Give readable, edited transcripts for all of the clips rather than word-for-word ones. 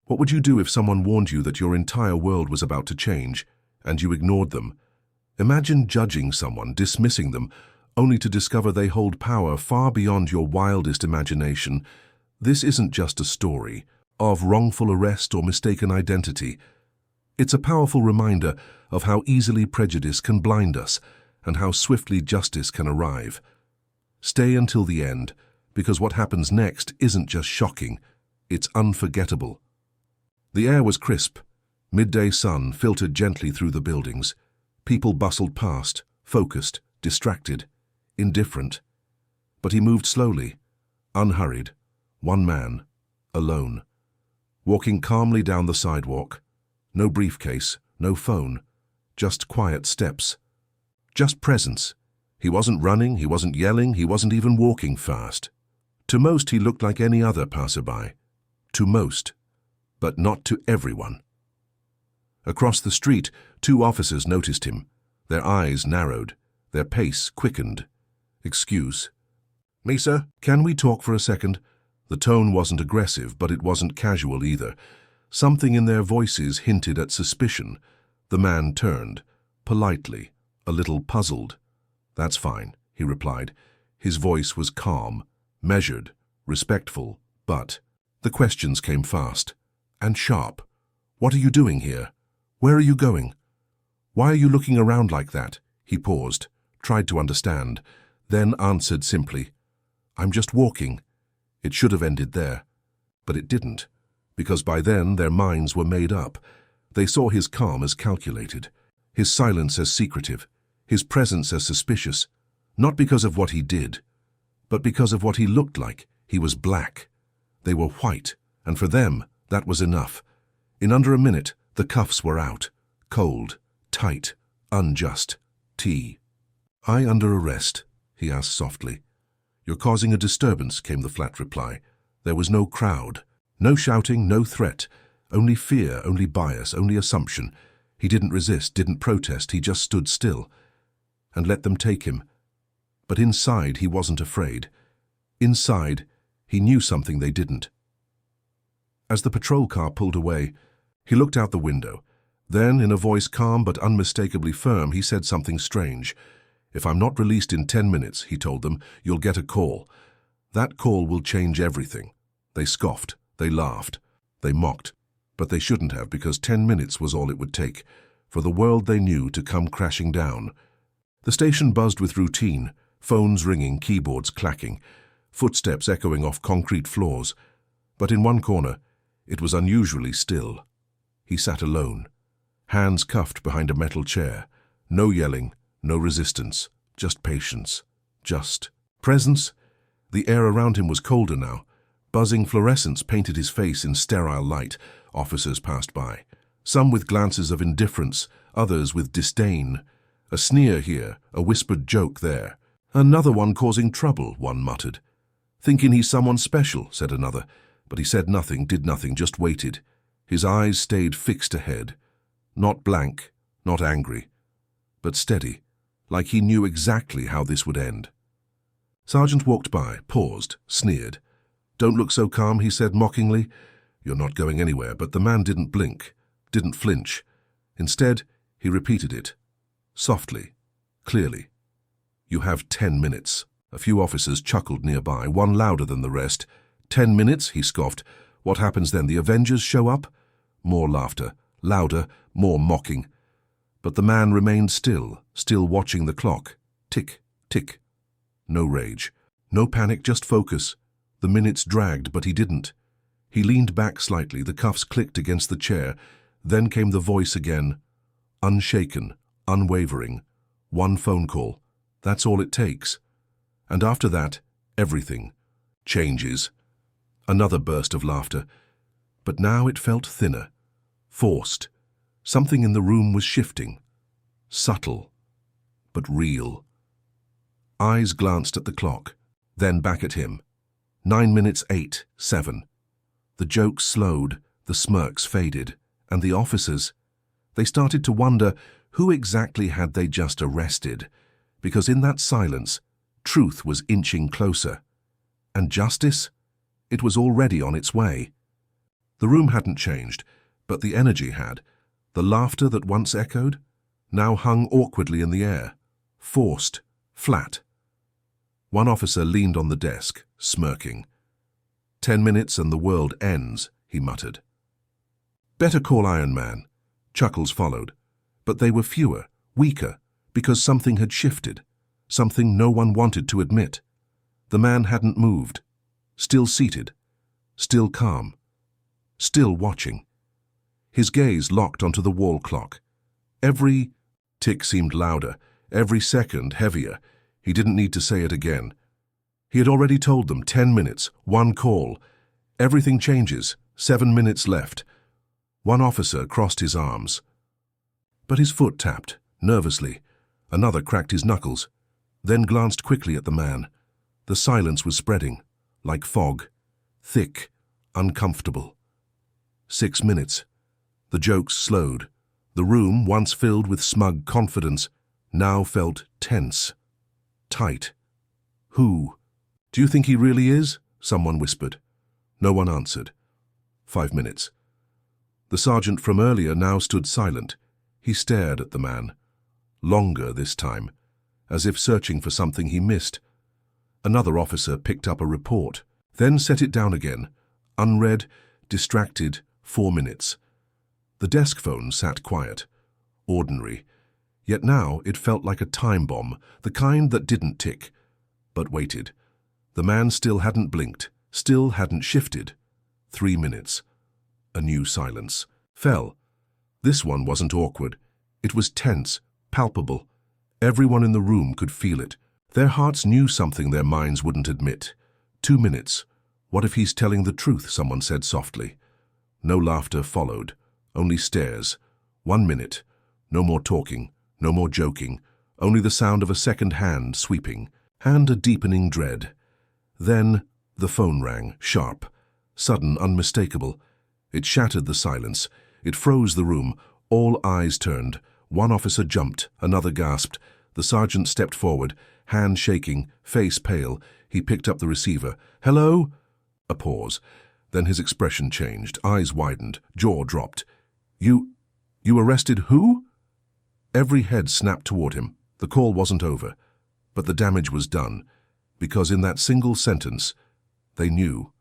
What would you do if someone warned you that your entire world was about to change, and you ignored them? Imagine judging someone, dismissing them, only to discover they hold power far beyond your wildest imagination. This isn't just a story of wrongful arrest or mistaken identity. It's a powerful reminder of how easily prejudice can blind us and how swiftly justice can arrive. Stay until the end, because what happens next isn't just shocking, it's unforgettable. The air was crisp. Midday sun filtered gently through the buildings. People bustled past, focused, distracted, indifferent. But he moved slowly, unhurried, one man, alone, walking calmly down the sidewalk. No briefcase, no phone, just quiet steps. Just presence. He wasn't running, he wasn't yelling, he wasn't even walking fast. To most, he looked like any other passerby. To most, but not to everyone. Across the street, 2 officers noticed him. Their eyes narrowed, their pace quickened. "Excuse me, sir, can we talk for a second?" The tone wasn't aggressive, but it wasn't casual either. Something in their voices hinted at suspicion. The man turned, politely, a little puzzled. "That's fine," he replied. His voice was calm, measured, respectful, but the questions came fast and sharp. "What are you doing here? Where are you going? Why are you looking around like that?" He paused, tried to understand, then answered simply, "I'm just walking." It should have ended there, but it didn't, because by then their minds were made up. They saw his calm as calculated, his silence as secretive, his presence as suspicious, not because of what he did, but because of what he looked like. He was black. They were white, and for them, that was enough. In under a minute, the cuffs were out, cold, tight, unjust. T. "I under arrest?" he asked softly. "You're causing a disturbance," came the flat reply. There was no crowd, no shouting, no threat, only fear, only bias, only assumption. He didn't resist, didn't protest, he just stood still and let them take him. But inside, he wasn't afraid. Inside, he knew something they didn't. As the patrol car pulled away, he looked out the window. Then, in a voice calm but unmistakably firm, he said something strange. "If I'm not released in 10 minutes, he told them, "you'll get a call. That call will change everything." They scoffed, they laughed, they mocked, but they shouldn't have, because 10 minutes was all it would take for the world they knew to come crashing down. The station buzzed with routine, phones ringing, keyboards clacking, footsteps echoing off concrete floors. But in one corner, it was unusually still. He sat alone, hands cuffed behind a metal chair. No yelling, no resistance, just patience, just presence. The air around him was colder now. Buzzing fluorescence painted his face in sterile light. Officers passed by, some with glances of indifference, others with disdain. A sneer here, a whispered joke there. "Another one causing trouble," one muttered. "Thinking he's someone special," said another. But he said nothing, did nothing, just waited. His eyes stayed fixed ahead. Not blank, not angry, but steady, like he knew exactly how this would end. Sergeant walked by, paused, sneered. "Don't look so calm," he said mockingly. "You're not going anywhere." But the man didn't blink, didn't flinch. Instead, he repeated it, softly, clearly. "You have 10 minutes. A few officers chuckled nearby, one louder than the rest. 10 minutes, he scoffed. "What happens then? The Avengers show up?" More laughter, louder, more mocking. But the man remained still watching the clock. Tick, tick. No rage, no panic, just focus. The minutes dragged, but he didn't. He leaned back slightly, the cuffs clicked against the chair. Then came the voice again, unshaken, unwavering. One phone call. That's all it takes. And after that, everything changes. Another burst of laughter. But now it felt thinner, forced. Something in the room was shifting. Subtle, but real. Eyes glanced at the clock, then back at him. 9 minutes 8, 7. The jokes slowed, the smirks faded, and the officers, they started to wonder who exactly had they just arrested, because in that silence, truth was inching closer. And justice? It was already on its way. The room hadn't changed, but the energy had. The laughter that once echoed now hung awkwardly in the air, forced, flat. One officer leaned on the desk, smirking. 10 minutes and the world ends, he muttered. Better call Iron Man. Chuckles followed, but they were fewer, weaker, because something had shifted, something no one wanted to admit. The man hadn't moved, still seated, still calm, still watching. His gaze locked onto the wall clock. Every tick seemed louder, every second heavier. He didn't need to say it again. He had already told them 10 minutes, one call. Everything changes, 7 minutes left. One officer crossed his arms. But his foot tapped, nervously. Another cracked his knuckles, then glanced quickly at the man. The silence was spreading, like fog, thick, uncomfortable. 6 minutes. The jokes slowed. The room, once filled with smug confidence, now felt tense, tight. Who? Do you think he really is? Someone whispered. No one answered. 5 minutes. The sergeant from earlier now stood silent. He stared at the man. Longer this time, as if searching for something he missed. Another officer picked up a report, then set it down again. Unread, distracted, 4 minutes. The desk phone sat quiet, ordinary. Yet now it felt like a time bomb, the kind that didn't tick, but waited. The man still hadn't blinked, still hadn't shifted. 3 minutes. A new silence fell. This one wasn't awkward. It was tense, palpable. Everyone in the room could feel it. Their hearts knew something their minds wouldn't admit. 2 minutes. What if he's telling the truth, someone said softly. No laughter followed, only stares. 1 minute. No more talking, no more joking, only the sound of a second hand sweeping, and a deepening dread. Then the phone rang, sharp, sudden, unmistakable. It shattered the silence. It froze the room. All eyes turned. One officer jumped, another gasped. The sergeant stepped forward, hand shaking, face pale. He picked up the receiver. Hello? A pause. Then his expression changed, eyes widened, jaw dropped. You arrested who? Every head snapped toward him. The call wasn't over, but the damage was done, because in that single sentence, they knew.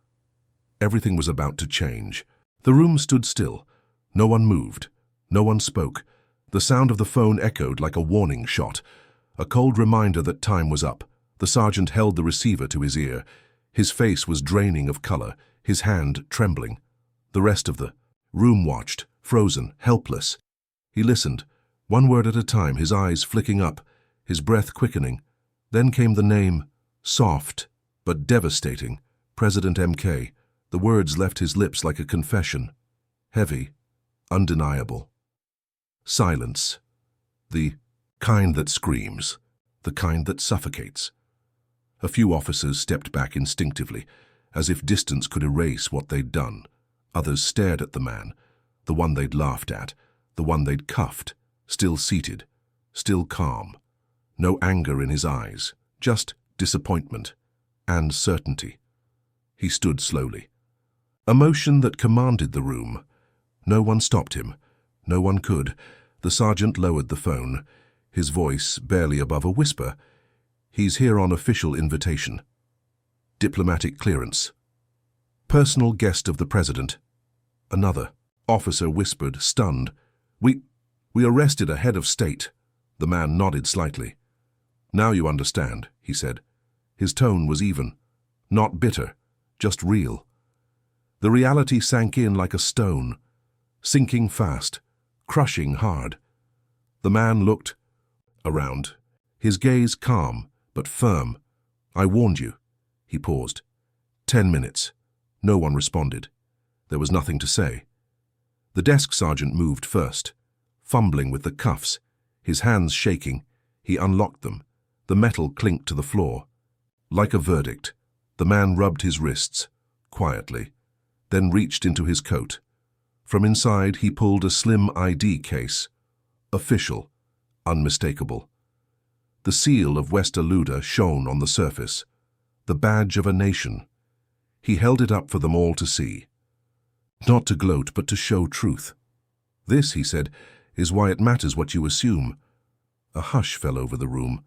Everything was about to change. The room stood still. No one moved. No one spoke. The sound of the phone echoed like a warning shot, a cold reminder that time was up. The sergeant held the receiver to his ear. His face was draining of color, his hand trembling. The rest of the room watched, frozen, helpless. He listened, one word at a time, his eyes flicking up, his breath quickening. Then came the name, soft but devastating, President MK. The words left his lips like a confession. Heavy, undeniable. Silence. The kind that screams, the kind that suffocates. A few officers stepped back instinctively, as if distance could erase what they'd done. Others stared at the man, the one they'd laughed at, the one they'd cuffed, still seated, still calm. No anger in his eyes, just disappointment and certainty. He stood slowly. Emotion that commanded the room. No one stopped him. No one could. The sergeant lowered the phone, his voice barely above a whisper. He's here on official invitation. Diplomatic clearance. Personal guest of the president. Another officer whispered, stunned. We arrested a head of state. The man nodded slightly. Now you understand, he said. His tone was even, not bitter, just real. The reality sank in like a stone, sinking fast, crushing hard. The man looked around, his gaze calm but firm. I warned you. He paused. 10 minutes. No one responded. There was nothing to say. The desk sergeant moved first, fumbling with the cuffs, his hands shaking. He unlocked them. The metal clinked to the floor. Like a verdict, the man rubbed his wrists, quietly, then reached into his coat. From inside, he pulled a slim ID case. Official, unmistakable. The seal of West Aluda shone on the surface, the badge of a nation. He held it up for them all to see. Not to gloat, but to show truth. This, he said, is why it matters what you assume. A hush fell over the room.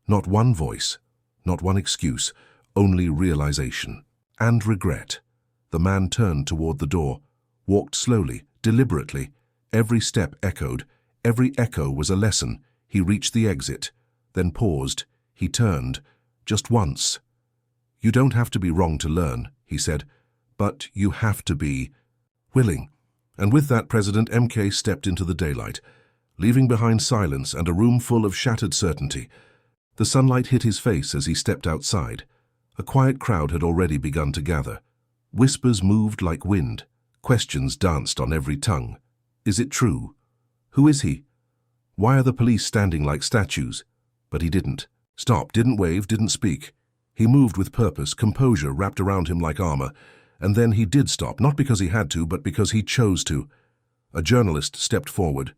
Not one voice, not one excuse, only realization and regret. The man turned toward the door, walked slowly, deliberately. Every step echoed. Every echo was a lesson. He reached the exit, then paused. He turned, just once. You don't have to be wrong to learn, he said, but you have to be willing. And with that, President MK stepped into the daylight, leaving behind silence and a room full of shattered certainty. The sunlight hit his face as he stepped outside. A quiet crowd had already begun to gather. Whispers moved like wind. Questions danced on every tongue. Is it true? Who is he? Why are the police standing like statues? But he didn't. Stopped, didn't wave, didn't speak. He moved with purpose, composure wrapped around him like armor. And then he did stop, not because he had to, but because he chose to. A journalist stepped forward.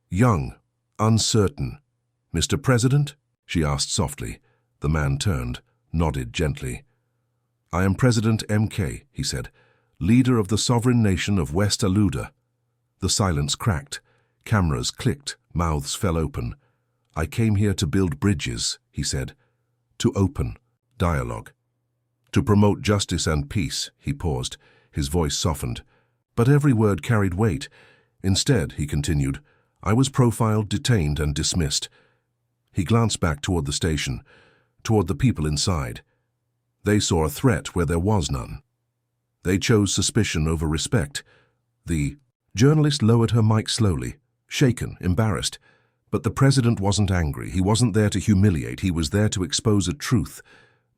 Young, uncertain. Mr. President? She asked softly. The man turned, nodded gently. I am President MK, he said, leader of the sovereign nation of West Aluda. The silence cracked. Cameras clicked, mouths fell open. I came here to build bridges, he said. To open dialogue. To promote justice and peace, he paused. His voice softened. But every word carried weight. Instead, he continued, I was profiled, detained, and dismissed. He glanced back toward the station, toward the people inside. They saw a threat where there was none. They chose suspicion over respect. The journalist lowered her mic slowly, shaken, embarrassed. But the president wasn't angry. He wasn't there to humiliate. He was there to expose a truth.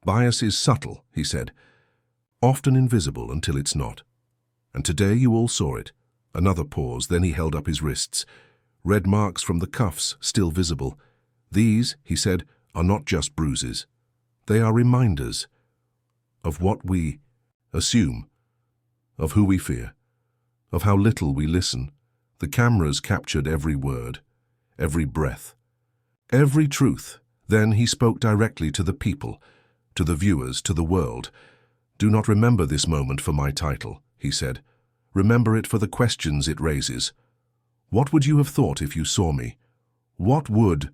Bias is subtle, he said, often invisible until it's not. And today you all saw it. Another pause, then he held up his wrists. Red marks from the cuffs still visible. These, he said, are not just bruises. They are reminders of what we assume, of who we fear, of how little we listen. The cameras captured every word, every breath, every truth. Then he spoke directly to the people, to the viewers, to the world. Do not remember this moment for my title, he said. Remember it for the questions it raises. What would you have thought if you saw me? What would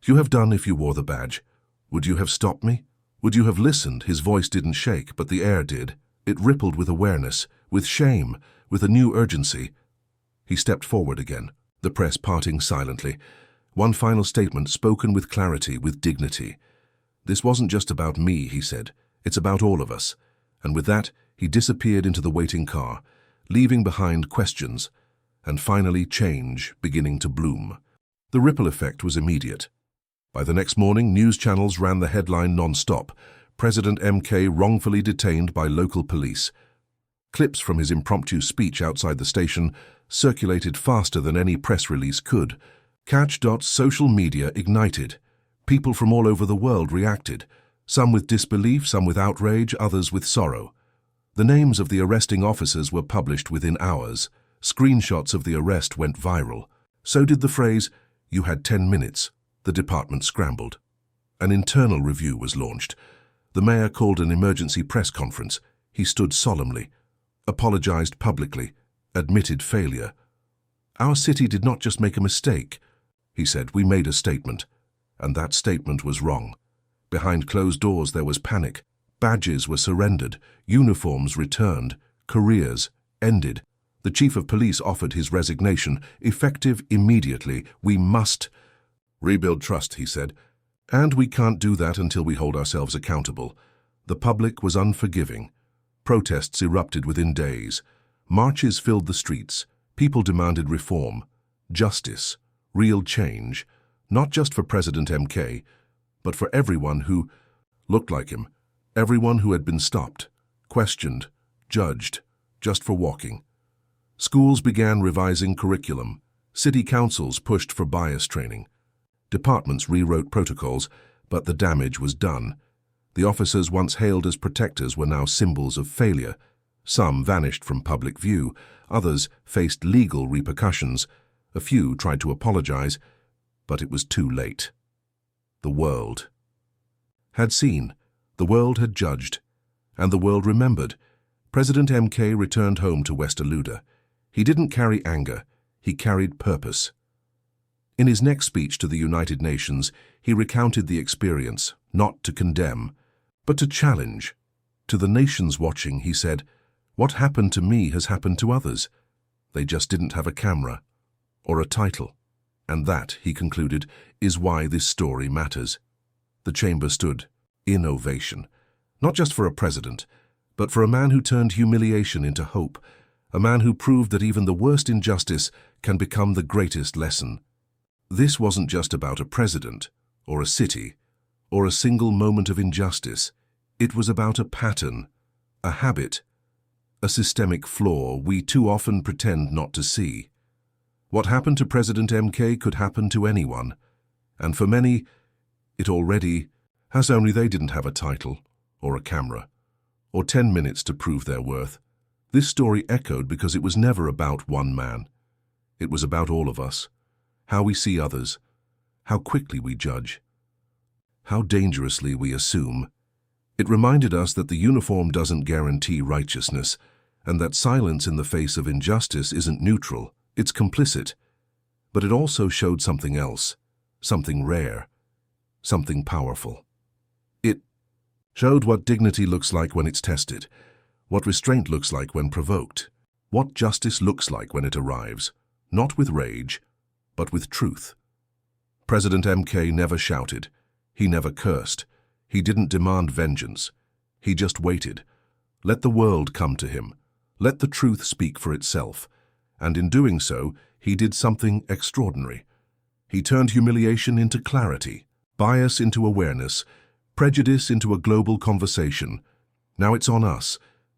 you have done if you wore the badge? Would you have stopped me? Would you have listened? His voice didn't shake, but the air did. It rippled with awareness, with shame, with a new urgency. He stepped forward again, the press parting silently. One final statement spoken with clarity, with dignity. This wasn't just about me, he said. It's about all of us. And with that, he disappeared into the waiting car, leaving behind questions, and finally change beginning to bloom. The ripple effect was immediate. By the next morning, news channels ran the headline non-stop. President MK wrongfully detained by local police. Clips from his impromptu speech outside the station circulated faster than any press release could. Social media ignited. People from all over the world reacted, some with disbelief, some with outrage, others with sorrow. The names of the arresting officers were published within hours. Screenshots of the arrest went viral. So did the phrase, "You had 10 minutes." The department scrambled. An internal review was launched. The mayor called an emergency press conference. He stood solemnly, apologized publicly, admitted failure. Our city did not just make a mistake, he said. We made a statement. And that statement was wrong. Behind closed doors there was panic. Badges were surrendered, uniforms returned, careers ended. The chief of police offered his resignation, effective immediately. We must rebuild trust, he said. And we can't do that until we hold ourselves accountable. The public was unforgiving. Protests erupted within days. Marches filled the streets. People demanded reform, justice, real change, not just for President MK, but for everyone who looked like him, everyone who had been stopped, questioned, judged, just for walking. Schools began revising curriculum. City councils pushed for bias training. Departments rewrote protocols, but the damage was done. The officers once hailed as protectors were now symbols of failure. Some vanished from public view, others faced legal repercussions. A few tried to apologize, but it was too late. The world had seen, the world had judged, and the world remembered. President MK returned home to West Aluda. He didn't carry anger, he carried purpose. In his next speech to the United Nations, he recounted the experience, not to condemn, but to challenge. To the nations watching, he said, "What happened to me has happened to others. They just didn't have a camera or a title." And that, he concluded, is why this story matters. The chamber stood in ovation, not just for a president, but for a man who turned humiliation into hope, a man who proved that even the worst injustice can become the greatest lesson. This wasn't just about a president, or a city, or a single moment of injustice. It was about a pattern, a habit, a systemic flaw we too often pretend not to see. What happened to President MK could happen to anyone, and for many, it already has, only they didn't have a title, or a camera, or 10 minutes to prove their worth. This story echoed because it was never about one man. It was about all of us, how we see others, how quickly we judge, how dangerously we assume. It reminded us that the uniform doesn't guarantee righteousness, and that silence in the face of injustice isn't neutral, it's complicit. But it also showed something else, something rare, something powerful. It showed what dignity looks like when it's tested, what restraint looks like when provoked, what justice looks like when it arrives, not with rage, but with truth. President MK never shouted, he never cursed, he didn't demand vengeance, he just waited. Let the world come to him, let the truth speak for itself, and in doing so, he did something extraordinary. He turned humiliation into clarity, bias into awareness, prejudice into a global conversation. Now it's on us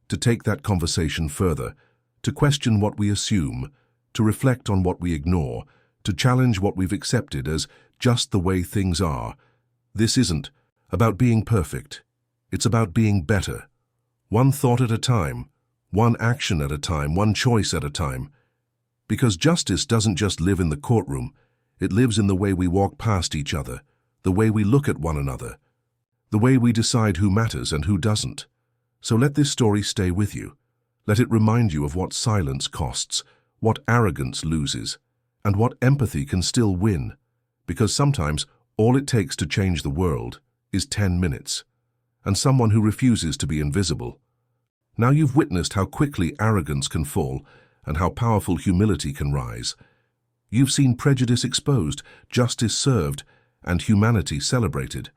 to take that conversation further, to question what we assume, to reflect on what we ignore, to challenge what we've accepted as just the way things are. This isn't about being perfect. It's about being better. One thought at a time, one action at a time, one choice at a time. Because justice doesn't just live in the courtroom, it lives in the way we walk past each other, the way we look at one another, the way we decide who matters and who doesn't. So let this story stay with you. Let it remind you of what silence costs, what arrogance loses, and what empathy can still win. Because sometimes all it takes to change the world is 10 minutes, and someone who refuses to be invisible. Now you've witnessed how quickly arrogance can fall and how powerful humility can rise. You've seen prejudice exposed, justice served, and humanity celebrated.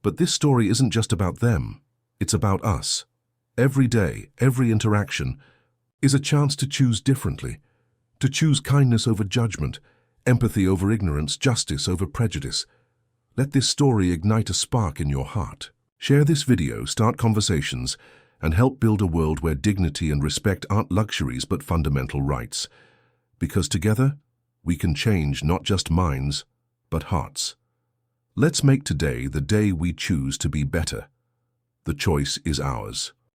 But this story isn't just about them, it's about us. Every day, every interaction is a chance to choose differently, to choose kindness over judgment, empathy over ignorance, justice over prejudice. Let this story ignite a spark in your heart. Share this video, start conversations, and help build a world where dignity and respect aren't luxuries but fundamental rights. Because together, we can change not just minds, but hearts. Let's make today the day we choose to be better. The choice is ours.